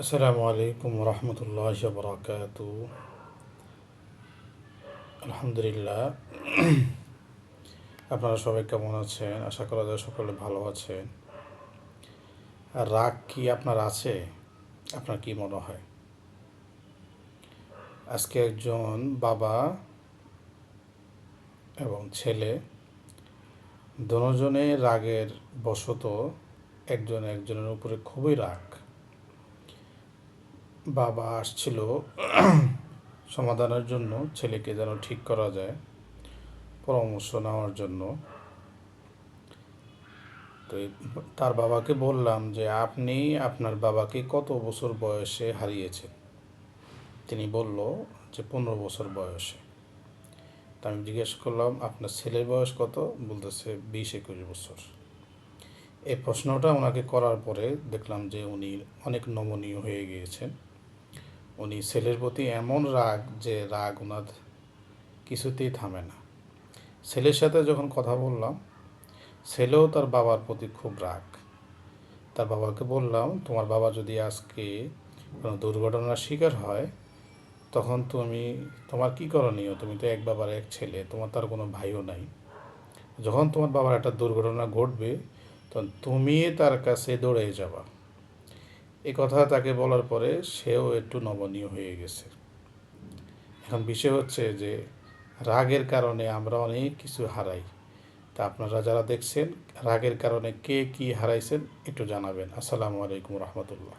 আসসালামু আলাইকুম রহমতুল্লাহ বরকাত। আলহামদুলিল্লাহ, আপনারা সবাই কেমন আছেন? আশা করা যায় সকলে ভালো আছেন। আর রাগ কি আপনার আছে? আপনার কি মনে হয়? আজকে একজন বাবা এবং ছেলে দুজনে রাগের বশত একজন একজনের উপরে খুবই রাগ। বাবা আসছিল সমাধানের জন্য, ছেলেকে যেন ঠিক করা যায়, পরামর্শ নেওয়ার জন্য। তো তার বাবাকে বললাম যে আপনি আপনার বাবাকে কত বছর বয়সে হারিয়েছেন? তিনি বলল যে 15 বছর বয়সে। তা আমি জিজ্ঞেস করলাম আপনার ছেলের বয়স কত? বলতেছে 20-21 বছর। এই প্রশ্নটা ওনাকে করার পরে দেখলাম যে উনি অনেক নমনীয় হয়ে গিয়েছেন। উনি ছেলের প্রতি এমন রাগ যে রাগ ওনার কিছুতেই থামে না। ছেলের সাথে যখন কথা বললাম, ছেলেও তার বাবার প্রতি খুব রাগ। তার বাবাকে বললাম তোমার বাবা যদি আজকে কোনো দুর্ঘটনার শিকার হয়, তখন তোমার কী করণীয়? তুমি তো এক বাবার এক ছেলে, তোমার তার কোনো ভাইও নাই। যখন তোমার বাবার একটা দুর্ঘটনা ঘটবে, তখন তুমি তার কাছে দৌড়ে যাবা। এই কথা তাকে বলার পরে সেও একটু নমনীয় হয়ে গেছে। এখন বিষয় হচ্ছে যে রাগের কারণে আমরা অনেক কিছু হারাই। তা আপনারা যারা দেখছেন রাগের কারণে কে কী হারাইছেন একটু জানাবেন। আসসালামু আলাইকুম রহমতুল্লাহ।